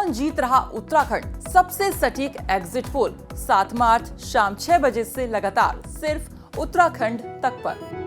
कौन जीत रहा उत्तराखंड, सबसे सटीक एग्जिट पोल 7 मार्च शाम 6 बजे से लगातार सिर्फ उत्तराखंड तक पर।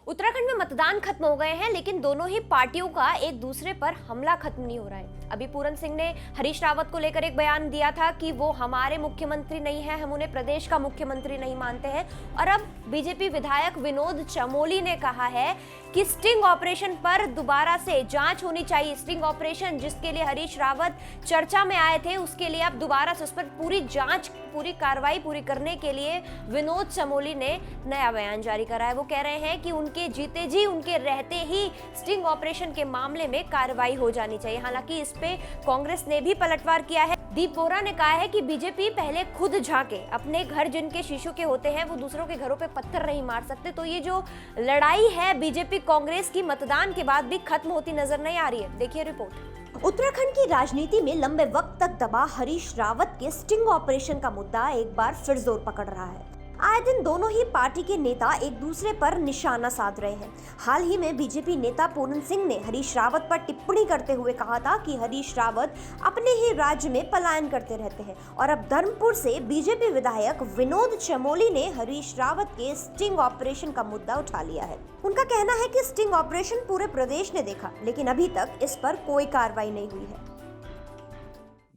उत्तराखंड में मतदान खत्म हो गए हैं, लेकिन दोनों ही पार्टियों का एक दूसरे पर हमला खत्म नहीं हो रहा है। अभी पूरन सिंह ने हरीश रावत को लेकर एक बयान दिया था कि वो हमारे मुख्यमंत्री नहीं है, हम उन्हें प्रदेश का मुख्यमंत्री नहीं मानते हैं। और अब बीजेपी विधायक विनोद चमोली ने कहा है कि स्टिंग ऑपरेशन पर दोबारा से जांच होनी चाहिए। स्टिंग ऑपरेशन जिसके लिए हरीश रावत चर्चा में आए थे, उसके लिए अब दोबारा से उस पर पूरी जांच, पूरी कार्रवाई पूरी करने के लिए विनोद चमोली ने नया बयान जारी करा है। वो कह रहे हैं कि उनके जीते जी, उनके रहते ही स्टिंग ऑपरेशन के मामले में कार्रवाई हो जानी चाहिए। हालांकि इस पे कांग्रेस ने भी पलटवार किया है। दीप बोहरा ने कहा है कि बीजेपी पहले खुद झांके, अपने घर जिनके शीशों के होते हैं वो दूसरों के घरों पे पत्थर नहीं मार सकते। तो ये जो लड़ाई है बीजेपी कांग्रेस की, मतदान के बाद भी खत्म होती नजर नहीं आ रही है। देखिए रिपोर्ट। उत्तराखंड की राजनीति में लंबे वक्त तक दबा हरीश रावत के स्टिंग ऑपरेशन का मुद्दा एक बार फिर जोर पकड़ रहा है। आए दिन दोनों ही पार्टी के नेता एक दूसरे पर निशाना साध रहे हैं। हाल ही में बीजेपी नेता पूरन सिंह ने हरीश रावत पर टिप्पणी करते हुए कहा था कि हरीश रावत अपने ही राज्य में पलायन करते रहते हैं। और अब धर्मपुर से बीजेपी विधायक विनोद चमोली ने हरीश रावत के स्टिंग ऑपरेशन का मुद्दा उठा लिया है। उनका कहना है कि स्टिंग ऑपरेशन पूरे प्रदेश ने देखा, लेकिन अभी तक इस पर कोई कार्रवाई नहीं हुई है।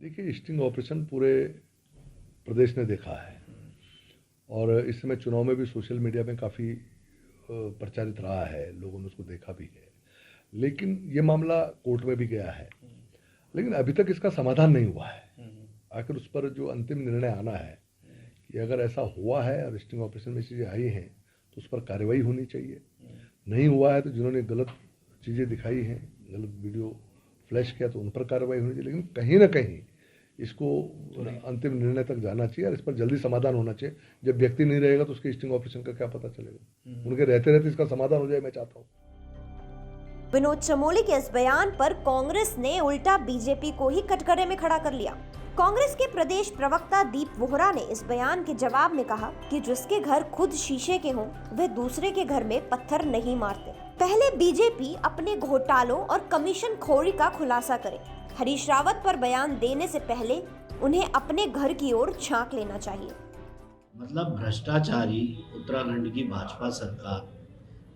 देखिए, स्टिंग ऑपरेशन पूरे प्रदेश ने देखा है और इस समय चुनाव में भी सोशल मीडिया में काफ़ी प्रचारित रहा है, लोगों ने उसको देखा भी है। लेकिन ये मामला कोर्ट में भी गया है, लेकिन अभी तक इसका समाधान नहीं हुआ है। आखिर उस पर जो अंतिम निर्णय आना है कि अगर ऐसा हुआ है और स्टिंग ऑपरेशन में चीज़ें आई हैं तो उस पर कार्रवाई होनी चाहिए। नहीं हुआ है तो जिन्होंने गलत चीज़ें दिखाई हैं, गलत वीडियो फ्लैश किया, तो उन पर कार्रवाई होनी चाहिए। लेकिन कहीं ना कहीं इसको अंतिम निर्णय तक जाना चाहिए और इस पर जल्दी समाधान होना चाहिए। जब व्यक्ति नहीं रहेगा तो उसके स्टिंग ऑपरेशन का क्या पता चलेगा। उनके रहते रहते इसका समाधान हो जाए, मैं चाहता हूँ। विनोद चमोली के इस बयान पर कांग्रेस ने उल्टा बीजेपी को ही कटघरे में खड़ा कर लिया। कांग्रेस के प्रदेश प्रवक्ता दीप बोहरा ने इस बयान के जवाब में कहा कि जिसके घर खुद शीशे के हों, वे दूसरे के घर में पत्थर नहीं मारते। पहले बीजेपी अपने घोटालों और कमीशन खोरी का खुलासा करे। हरीश रावत पर बयान देने से पहले उन्हें अपने घर की ओर झांक लेना चाहिए। मतलब भ्रष्टाचारी उत्तराखंड की भाजपा सरकार,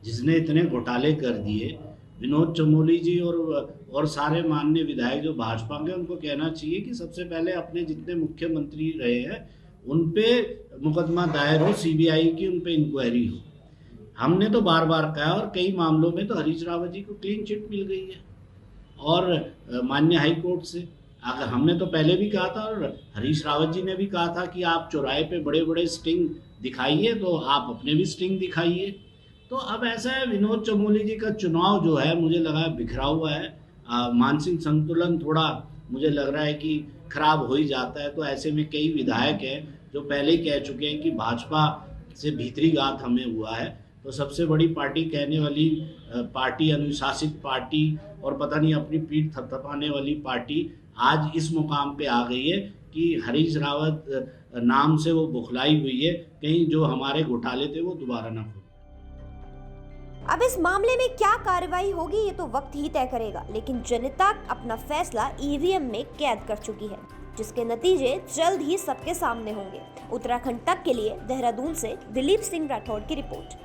जिसने इतने घोटाले कर दिए, विनोद चमोली जी और सारे माननीय विधायक जो भाजपा के, उनको कहना चाहिए कि सबसे पहले अपने जितने मुख्यमंत्री रहे हैं उन पे मुकदमा दायर हो, सीबीआई की उन पे इंक्वायरी हो। हमने तो बार बार कहा और कई मामलों में तो हरीश रावत जी को क्लीन चिट मिल गई है और माननीय हाई कोर्ट से। अगर हमने तो पहले भी कहा था और हरीश रावत जी ने भी कहा था कि आप चौराहे पे बड़े बड़े स्टिंग दिखाइए, तो आप अपने भी स्टिंग दिखाइए। तो अब ऐसा है, विनोद चमोली जी का चुनाव जो है मुझे लगा है बिखरा हुआ है। मानसिक संतुलन थोड़ा मुझे लग रहा है कि खराब हो ही जाता है। तो ऐसे में कई विधायक हैं जो पहले ही कह चुके हैं कि भाजपा से भीतरी घात हमें हुआ है। तो सबसे बड़ी पार्टी कहने वाली पार्टी, अनुशासित पार्टी और पता नहीं अपनी पीठ थपथपाने वाली पार्टी आज इस मुकाम पे आ गई है कि हरीश रावत नाम से वो बुखलाई हुई है, कहीं जो हमारे घोटाले थे वो दोबारा ना हो। अब इस मामले में क्या कार्रवाई होगी ये तो वक्त ही तय करेगा, लेकिन जनता अपना फैसला ईवीएम में कैद कर चुकी है, जिसके नतीजे जल्द ही सबके सामने होंगे। उत्तराखंड तक के लिए देहरादून से दिलीप सिंह राठौड़ की रिपोर्ट।